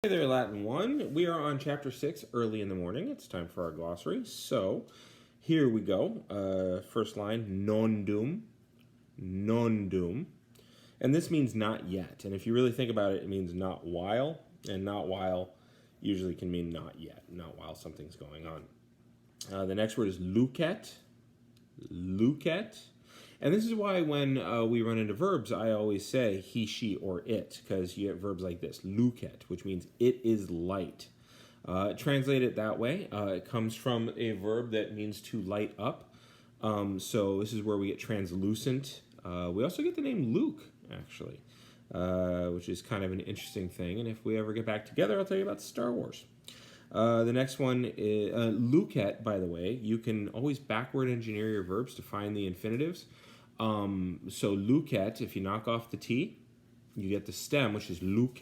Hey there, Latin 1. We are on Chapter 6 early in the morning. It's time for our glossary. So, here we go. First line, non dum, non dum. And this means not yet. And if you really think about it, it means not while. And not while usually can mean not yet, not while something's going on. The next word is Lucette. Lucette. And this is why when we run into verbs, I always say he, she, or it, because you get verbs like this, lucet, which means it is light. Translate it that way. It comes from a verb that means to light up. So this is where we get translucent. We also get the name Luke, actually, which is kind of an interesting thing. And if we ever get back together, I'll tell you about Star Wars. The next one is lucet, by the way. You can always backward engineer your verbs to find the infinitives. So lucet, if you knock off the T, you get the stem, which is luke.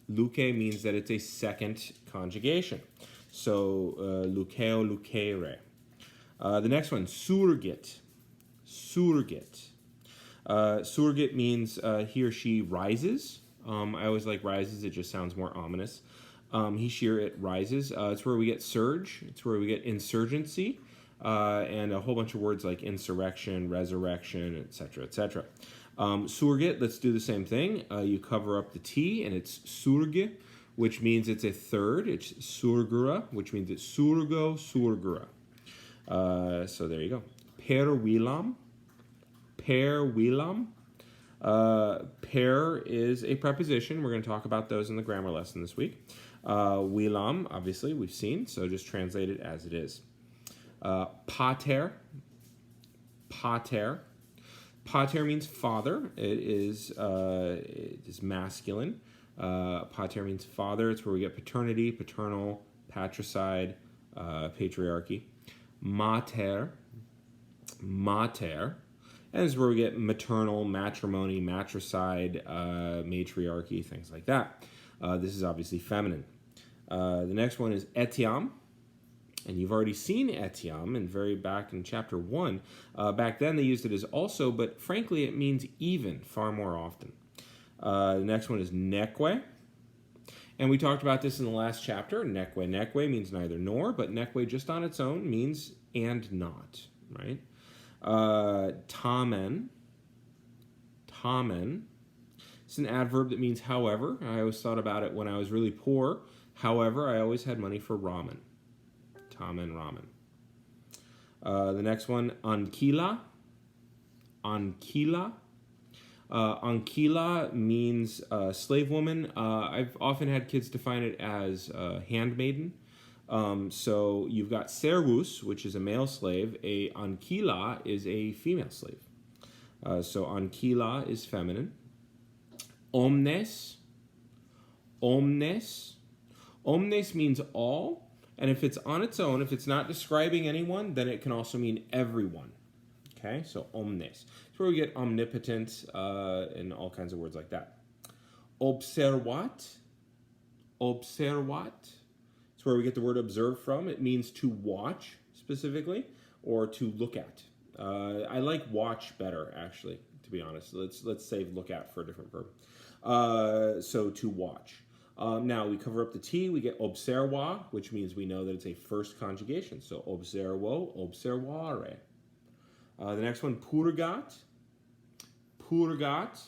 Luke means that it's a second conjugation. So lukeo, lukere. The next one, surget. Surget. Surget means he or she rises. I always like rises, it just sounds more ominous. He, she, or it rises. It's where we get surge. It's where we get insurgency. And a whole bunch of words like insurrection, resurrection, etc., etc. Surget, let's do the same thing. You cover up the T, and it's surge, which means it's a third. It's surgura, which means it's surgo, surgura. So there you go. Per wilam. Per wilam. Per is a preposition. We're going to talk about those in the grammar lesson this week. Wilam, obviously, we've seen, so just translate it as it is. Pater. Pater. Pater means father. It is masculine. Pater means father. It's where we get paternity, paternal, patricide, patriarchy. Mater. Mater. And this is where we get maternal, matrimony, matricide, matriarchy, things like that. This is obviously feminine. The next one is etiam. And you've already seen etiam and very back in chapter 1. Back then they used it as also, but frankly it means even far more often. The next one is neque. And we talked about this in the last chapter. Neque. Neque means neither nor, but neque just on its own means and not, right? Tamen. Tamen. It's an adverb that means however. I always thought about it when I was really poor. However, I always had money for ramen. Tamen ramen. The next one, Ankila. Ankila. Ankila means slave woman. I've often had kids define it as handmaiden. So you've got servus, which is a male slave. A ankila is a female slave. So ankila is feminine. Omnes. Omnes. Omnes means all. And if it's on its own, if it's not describing anyone, then it can also mean everyone. Okay, so omnes. It's where we get omnipotent and all kinds of words like that. Observat. Observat. It's where we get the word observe from. It means to watch, specifically, or to look at. I like watch better, actually, to be honest. Let's save look at for a different verb. So to watch. Now, we cover up the T, we get observa, which means we know that it's a first conjugation. So, observo, observare. The next one, purgat. Purgat.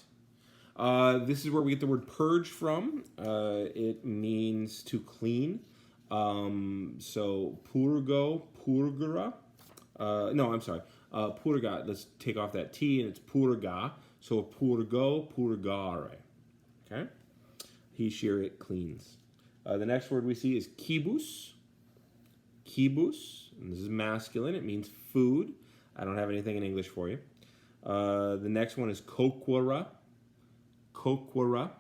This is where we get the word purge from. It means to clean. So, purgo, purgura. No, I'm sorry. Purgat, let's take off that T, and it's purga. So, purgo, purgare. Okay? He, she, or it cleans. The next word we see is kibus. Kibus. And this is masculine. It means food. I don't have anything in English for you. The next one is kokwara. Kokwara.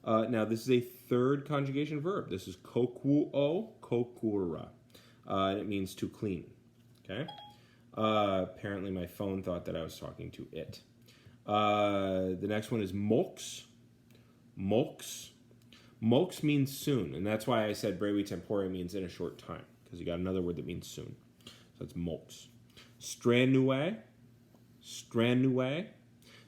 Now, this is a third conjugation verb. This is kokwuo, kokwara. And it means to clean. Okay? Apparently, my phone thought that I was talking to it. The next one is mox. Mox. Mox means soon, and that's why I said brevi tempore means in a short time, because you got another word that means soon. So it's mox. Stranue. Stranue.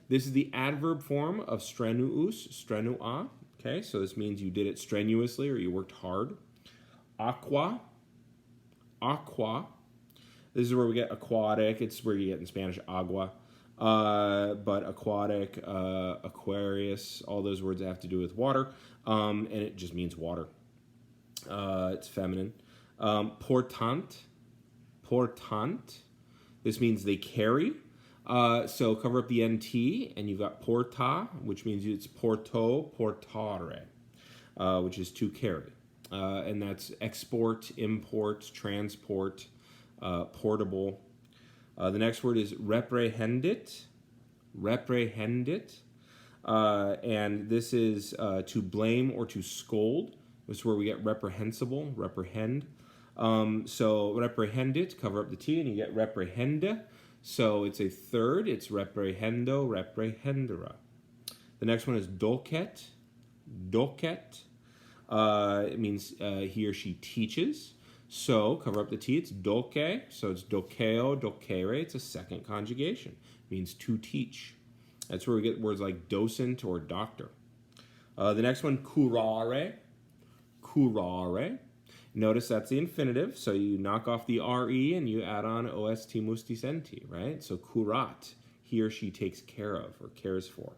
This is the adverb form of strenuus, strenua. Okay, so this means you did it strenuously or you worked hard. Aqua. Aqua. This is where we get aquatic. It's where you get in Spanish agua. But aquatic, Aquarius, all those words have to do with water. And it just means water. It's feminine. Portant. Portant. This means they carry. So cover up the NT, and you've got porta, which means it's porto, portare, which is to carry. And that's export, import, transport, portable. The next word is reprehendit. Reprehendit. And this is to blame or to scold. This is where we get reprehensible, reprehend. So reprehendit, cover up the T, and you get reprehenda. So it's a third. It's reprehendo, reprehendera. The next one is doket. Doket. It means he or she teaches. So cover up the T. It's doke. So it's dokeo, dokere. It's a second conjugation. It means to teach. That's where we get words like docent or doctor. The next one, curare. Curare. Notice that's the infinitive, so you knock off the RE and you add on OST musticenti, right? So curat, he or she takes care of or cares for.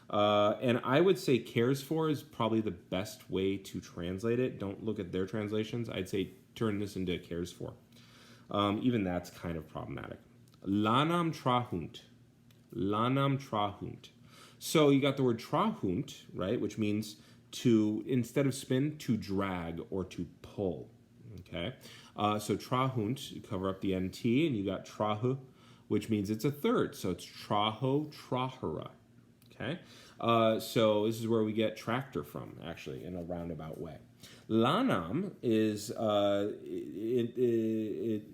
And I would say cares for is probably the best way to translate it. Don't look at their translations. I'd say turn this into cares for. Even that's kind of problematic. Lanam trahunt. Lanam trahunt. So you got the word trahunt, right, which means to, instead of spin, to drag or to pull, okay? So trahunt, cover up the NT, and you got trahu, which means it's a third, so it's traho, trahara, okay? So this is where we get tractor from, actually, in a roundabout way. Lanam is,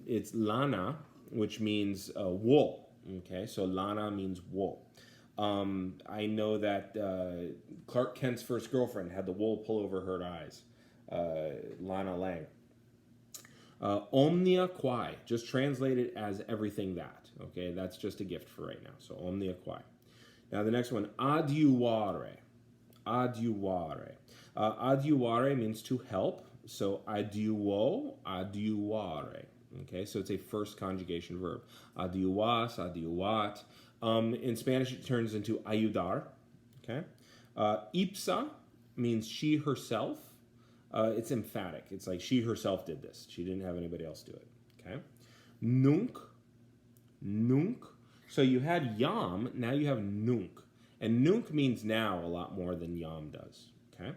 it's lana, which means wool, okay? So lana means wool. I know that Clark Kent's first girlfriend had the wool pull over her eyes. Lana Lang. Omnia quae. Just translate it as everything that. Okay, that's just a gift for right now. So omnia quae. Now the next one, adiuare. Adiuare. Adiuare means to help. So adiuo, adiuare. Okay, so it's a first conjugation verb. Adiuas, adiuat. In Spanish, it turns into ayudar. Okay. Ipsa means she herself. It's emphatic. It's like she herself did this. She didn't have anybody else do it. Okay. Nunc. Nunc. So you had yam, now you have nunc. And nunc means now a lot more than yam does. Okay.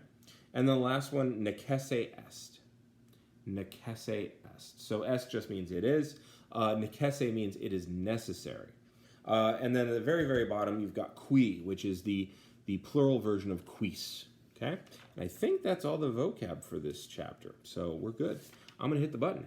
And then the last one, necesse est. Necesse est. So est just means it is. Necesse means it is necessary. And then at the very, very bottom, you've got qui, which is the plural version of quis. Okay? And I think that's all the vocab for this chapter. So we're good. I'm going to hit the button.